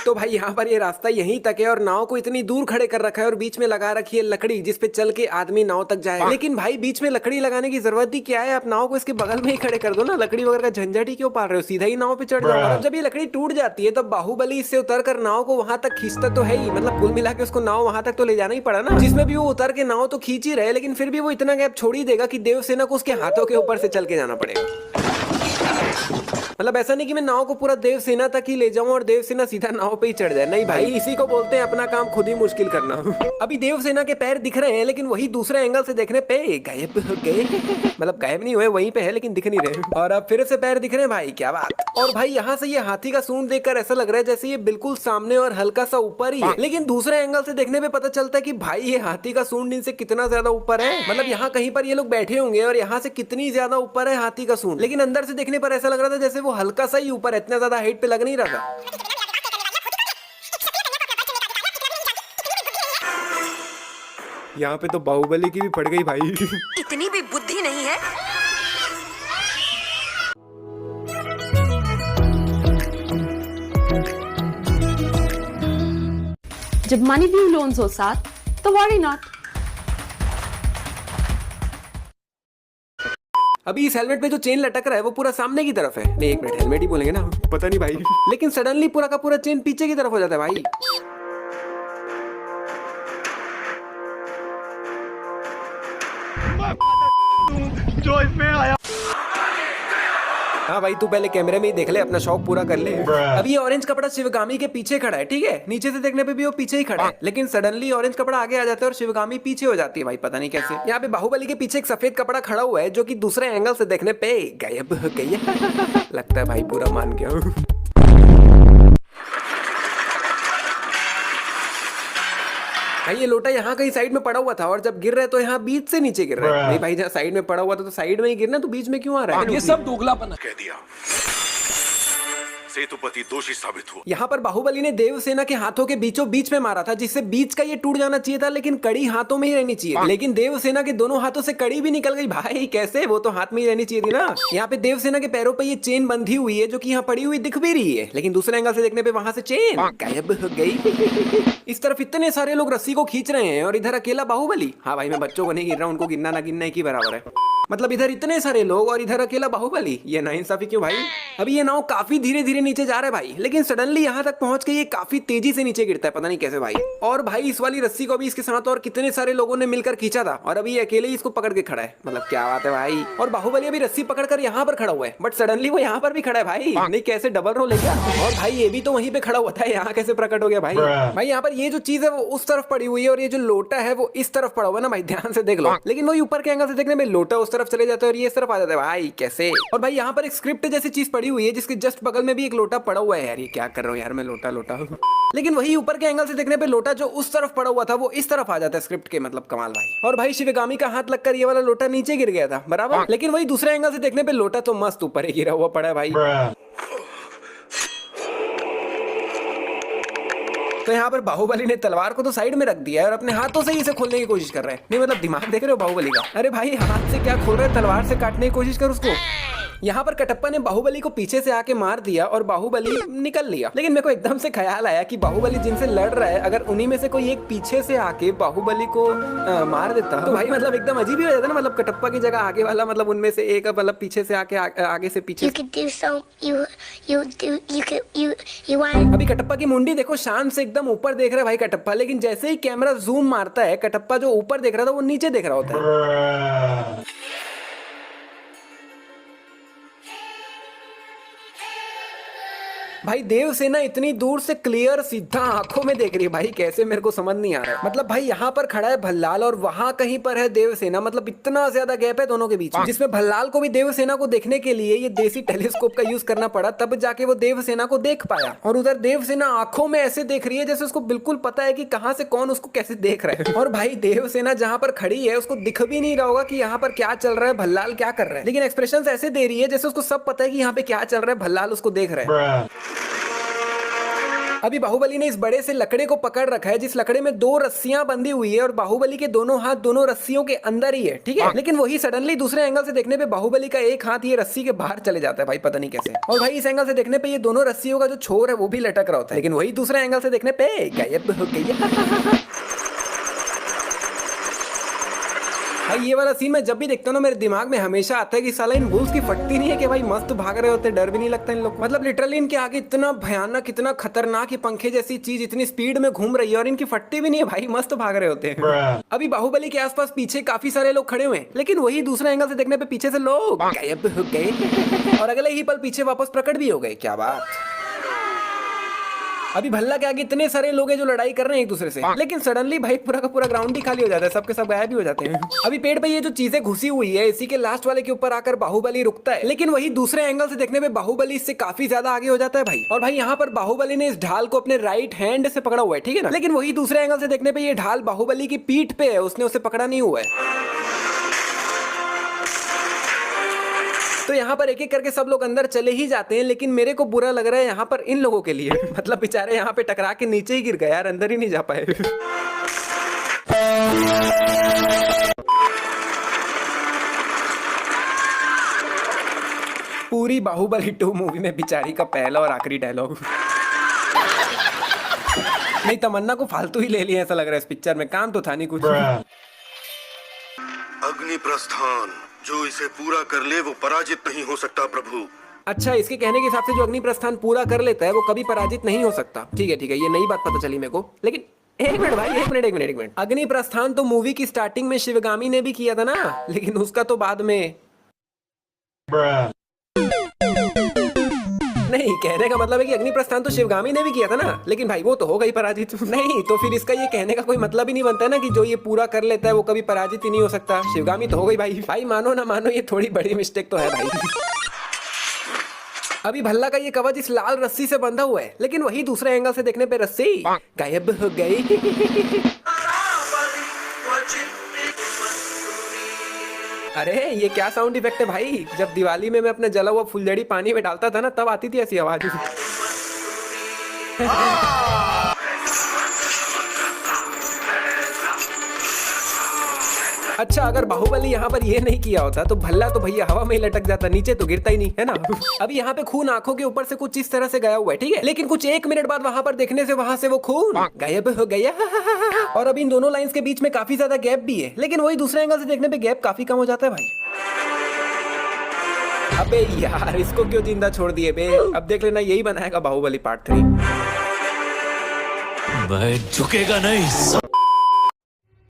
तो भाई यहाँ पर ये रास्ता यहीं तक है और नाव को इतनी दूर खड़े कर रखा है और बीच में लगा रखी है लकड़ी जिसपे चल के आदमी नाव तक जाए। लेकिन भाई बीच में लकड़ी लगाने की जरूरत ही क्या है, आप नाव को इसके बगल में ही खड़े कर दो ना, लकड़ी वगैरह का झंझट ही क्यों पाल रहे हो, सीधा ही नाव पे चढ़ जाओ। और जब ये लकड़ी टूट जाती है तब बाहुबली इससे उतर कर नाव को वहां तक खींचता तो है ही, मतलब कुल मिला के उसको नाव वहां तक तो ले जाना ही पड़ा ना, जिसमें भी वो उतर के नाव तो खींच ही रहे, लेकिन फिर भी वो इतना गैप छोड़ ही देगा कि देवसेना को उसके हाथों के ऊपर से चल के जाना पड़ेगा। मतलब ऐसा नहीं कि मैं नाव को पूरा देवसेना तक ही ले जाऊं और देवसेना सीधा नाव पे ही चढ़ जाए, नहीं भाई, इसी को बोलते हैं अपना काम खुद ही मुश्किल करना। अभी देवसेना के पैर दिख रहे हैं लेकिन वही दूसरे एंगल से देखने पे गायब हो गए। मतलब गायब नहीं हुए, वहीं पे है लेकिन दिख नहीं रहे। और अब फिर से पैर दिख रहे हैं भाई, क्या बात। और भाई यहाँ से ये हाथी का सूंड देखकर ऐसा लग रहा है जैसे ये बिल्कुल सामने और हल्का सा ऊपर ही है, लेकिन दूसरे एंगल से देखने पे पता चलता है कि भाई ये हाथी का सूंड इनसे कितना ज्यादा ऊपर है। मतलब यहाँ कहीं पर ये लोग बैठे होंगे और यहाँ से कितनी ज्यादा ऊपर है हाथी का सूंड, लेकिन अंदर से देखने पर ऐसा लग रहा था जैसे वो हल्का सा ही ऊपर, इतना ज्यादा हाइट पे लग नहीं रहा था। यहाँ पे तो बाहुबली की भी पड़ गई भाई। इतनी भी बुद्धि नहीं है। जब मनी व्यू लोन्स हो साथ तो वरी नॉट। अभी इस हेलमेट पे जो चेन लटक रहा है वो पूरा सामने की तरफ है, नहीं एक मिनट, हेलमेट ही बोलेंगे ना, पता नहीं भाई। लेकिन सडनली पूरा का पूरा चेन पीछे की तरफ हो जाता है भाई। जो इसमें आया। हाँ भाई तू पहले कैमरे में ही देख ले, अपना शौक पूरा कर ले। अभी ये ऑरेंज कपड़ा शिवगामी के पीछे खड़ा है, ठीक है, नीचे से देखने पे भी वो पीछे ही खड़ा है, लेकिन सडनली ऑरेंज कपड़ा आगे आ जाता है और शिवगामी पीछे हो जाती है भाई, पता नहीं कैसे। यहाँ पे बाहुबली के पीछे एक सफेद कपड़ा खड़ा हुआ है जो कि दूसरे एंगल से देखने पे गायब हो गया। लगता है भाई पूरा मान गया। भाई ये लोटा यहाँ कहीं साइड में पड़ा हुआ था और जब गिर रहा है तो यहाँ बीच से नीचे गिर रहा है। नहीं भाई जहाँ साइड में पड़ा हुआ था तो साइड में ही गिरना, तो बीच में क्यों आ रहा है? ये सब दोगलापन कह दिया, सेतुपति दोषी साबित हुआ। यहाँ पर बाहुबली ने देवसेना के हाथों के बीचों बीच में मारा था, जिससे बीच का ये टूट जाना चाहिए था, लेकिन कड़ी हाथों में ही रहनी चाहिए, लेकिन देवसेना के दोनों हाथों से कड़ी भी निकल गई भाई। कैसे? वो तो हाथ में ही रहनी चाहिए थी ना। यहाँ पे देवसेना के पैरों पे ये चेन बंधी हुई है जो कि यहाँ पड़ी हुई दिख भी रही है, लेकिन दूसरे एंगल से देखने पे वहां से चेन गायब हो गई। इस तरफ इतने सारे लोग रस्सी को खींच रहे हैं और इधर अकेला बाहुबली। हाँ भाई मैं बच्चों को नहीं गिर रहा, उनको गिनना ना गिनना एक ही बराबर है। मतलब इधर इतने सारे लोग और इधर अकेला बाहुबली, ये नाइंसाफी क्यों भाई? अभी ये नाव काफी धीरे धीरे नीचे जा रहा है भाई, लेकिन सडनली यहाँ तक पहुंच के ये काफी तेजी से नीचे गिरता है, पता नहीं कैसे भाई। और भाई इस वाली रस्सी को भी इसके साथ और कितने सारे लोगों ने मिलकर खींचा था और अभी ये अकेले ही इसको पकड़ के खड़ा है। मतलब क्या बात है भाई। और बाहुबली अभी रस्सी पकड़कर यहाँ पर खड़ा हुआ है, बट सडनली वो यहाँ पर भी खड़ा है भाई। नहीं कैसे डबल रोल है क्या? और भाई ये भी तो वहीं पे खड़ा हुआ था, यहाँ कैसे प्रकट हो गया भाई? भाई यहाँ पर ये जो चीज है वो उस तरफ पड़ी हुई है और ये जो लोटा है वो इस तरफ पड़ा हुआ है ना भाई, ध्यान से देख लो। लेकिन वो ऊपर के एंगल से देखने में लोटा उस तरफ चले जाता है और ये इस तरफ आ जाता है भाई, कैसे? और भाई यहाँ पर एक स्क्रिप्ट जैसी चीज पड़ी हुई है जिसके जस्ट बगल में भी एक लोटा पड़ा हुआ है। यार ये क्या कर रहा हूँ यार मैं, लोटा लोटा। लेकिन वही ऊपर के एंगल से देखने पे लोटा जो उस तरफ पड़ा हुआ था वो इस तरफ आ जाता है स्क्रिप्ट के, मतलब कमाल भाई। और भाई शिवगामी का हाथ लगकर ये वाला लोटा नीचे गिर गया था बराबर, लेकिन वही दूसरे एंगल से देखने पे लोटा तो मस्त ऊपर ही गिरा हुआ पड़ा है भाई। तो यहाँ पर बाहुबली ने तलवार को तो साइड में रख दिया है और अपने हाथों से ही इसे खोलने की कोशिश कर रहे हैं। नहीं मतलब दिमाग देख रहे हो बाहुबली का? अरे भाई हाथ से क्या खोल रहे हैं, तलवार से काटने की कोशिश कर उसको। यहाँ पर कटप्पा ने बाहुबली को पीछे से आके मार दिया और बाहुबली निकल लिया। लेकिन मेरे को एकदम से ख्याल आया कि बाहुबली जिनसे लड़ रहा है, अगर उन्हीं में से कोई एक पीछे से आके बाहुबली को मार देता तो भाई मतलब एकदम अजीब ही हो जाता ना। मतलब कटप्पा की जगह आगे वाला, मतलब उनमें से एक मतलब पीछे से आके आगे से पीछे। अभी कटप्पा की मुंडी देखो, शान से एकदम ऊपर देख रहा है भाई कटप्पा, लेकिन जैसे ही कैमरा जूम मारता है कटप्पा जो ऊपर देख रहा था वो नीचे देख रहा होता है। भाई देवसेना इतनी दूर से क्लियर सीधा आंखों में देख रही है भाई, कैसे मेरे को समझ नहीं आ रहा है। मतलब भाई यहाँ पर खड़ा है भल्लाल और वहां कहीं पर है देवसेना, मतलब इतना ज्यादा गैप है दोनों के बीच में, जिसमें भल्लाल को भी देवसेना को देखने के लिए ये देसी टेलीस्कोप का यूज करना पड़ा, तब जाके वो देवसेना को देख पाया। और उधर देवसेना आंखों में ऐसे देख रही है जैसे उसको बिल्कुल पता है कि कहाँ से कौन उसको कैसे देख रहा है। और भाई देवसेना जहाँ पर खड़ी है उसको दिख भी नहीं रहा होगा कि यहाँ पर क्या चल रहा है, भल्लाल क्या कर रहा है, लेकिन एक्सप्रेशन ऐसे दे रही है जैसे उसको सब पता है कि यहाँ पे क्या चल रहा है, भल्लाल उसको देख रहा है। अभी बाहुबली ने इस बड़े से लकड़े को पकड़ रखा है जिस लकड़े में 2 रस्सियां बंधी हुई है और बाहुबली के दोनों हाथ दोनों रस्सियों के अंदर ही है, ठीक है। लेकिन वही सडनली दूसरे एंगल से देखने पे बाहुबली का एक हाथ ये रस्सी के बाहर चले जाता है भाई, पता नहीं कैसे। और भाई इस एंगल से देखने पे ये दोनों रस्सियों का जो छोर है वो भी लटक रहा होता है, लेकिन वही दूसरे एंगल से देखने पे गायब हो गया। भाई ये वाला सीन मैं जब भी देखता हूँ ना मेरे दिमाग में हमेशा आता है कि साला इन बुल्स की फटती नहीं है कि भाई मस्त भाग रहे होते, डर भी नहीं लगता इन लोग। मतलब लिटरली इनके आगे इतना भयानक इतना खतरनाक पंखे जैसी चीज इतनी स्पीड में घूम रही है और इनकी फटती भी नहीं है भाई, मस्त भाग रहे होते हैं। अभी बाहुबली के आसपास पीछे काफी सारे लोग खड़े हुए हैं, लेकिन वही दूसरे एंगल से देखने पे पीछे से लोग गायब हो गए और अगले ही पल पीछे वापस प्रकट भी हो गए। क्या बात। अभी भल्ला के आगे इतने सारे लोग हैं जो लड़ाई कर रहे हैं एक दूसरे से, लेकिन सडनली भाई पूरा का पूरा ग्राउंड ही खाली हो जाता है, सबके सब गायब भी हो जाते हैं। अभी पेड़ पे ये जो चीजें घुसी हुई है इसी के लास्ट वाले के ऊपर आकर बाहुबली रुकता है, लेकिन वही दूसरे एंगल से देखने पे बाहुबली इससे काफी ज्यादा आगे हो जाता है भाई। और भाई यहाँ पर बाहुबली ने इस ढाल को अपने राइट हैंड से पकड़ा हुआ है, ठीक है ना, लेकिन वही दूसरे एंगल से देखने पे ये ढाल बाहुबली की पीठ पे है, उसने उसे पकड़ा नहीं हुआ है। तो यहाँ पर एक एक करके सब लोग अंदर चले ही जाते हैं, लेकिन मेरे को बुरा लग रहा है यहाँ पर इन लोगों के लिए। मतलब बेचारे यहाँ पे टकरा के नीचे ही गिर गए यार, अंदर ही नहीं जा पाए। पूरी बाहुबली 2 मूवी में बेचारी का पहला और आखिरी डायलॉग। नहीं, तमन्ना को फालतू ही ले लिया ऐसा लग रहा है इस पिक्चर में, काम तो था नहीं कुछ। अग्नि प्रस्थान, जो इसे पूरा कर ले वो पराजित नहीं हो सकता प्रभु। अच्छा, इसके कहने के हिसाब से जो अग्नि प्रस्थान पूरा कर लेता है वो कभी पराजित नहीं हो सकता। ठीक है, ये नई बात पता चली मेरे को। लेकिन एक मिनट भाई, एक मिनट। अग्नि प्रस्थान तो मूवी की स्टार्टिंग में शिवगामी ने भी किया था ना, लेकिन उसका तो बाद में। नहीं, कहने का मतलब है कि अग्नि प्रस्थान तो शिवगामी ने भी किया था ना, लेकिन भाई वो तो हो गई पराजित। नहीं तो फिर इसका ये कहने का कोई मतलब ही नहीं बनता है ना कि जो ये पूरा कर लेता है वो कभी पराजित ही नहीं हो सकता। शिवगामी तो हो गई भाई मानो ना मानो ये थोड़ी बड़ी मिस्टेक तो है भाई। अभी भल्ला का ये कवच इस लाल रस्सी से बंधा हुआ है, लेकिन वही दूसरे एंगल से देखने पे रस्सी गायब हो गई। अरे ये क्या साउंड इफेक्ट है भाई, जब दिवाली में मैं अपना जला हुआ फुलझड़ी पानी में डालता था ना तब आती थी ऐसी आवाज। अच्छा, अगर बाहुबली यहाँ पर ये नहीं किया होता तो भल्ला तो भैया हवा में ही लटक जाता, नीचे तो गिरता ही नहीं, है ना। अभी यहाँ पे खून आंखों के ऊपर से कुछ इस तरह से गया हुआ है, ठीक है, लेकिन कुछ 1 मिनट बाद वहां पर देखने से वहां से वो खून गायब हो गया। और अभी इन दोनों लाइंस के बीच में काफी ज्यादा गैप भी है, लेकिन वही दूसरे एंगल से देखने पे गैप काफी कम हो जाता है भाई। अबे यार, इसको क्यों जिंदा छोड़ दिए बे। अब देख लेना यही बनाएगा बाहुबली पार्ट 3। मैं झुकेगा नहीं।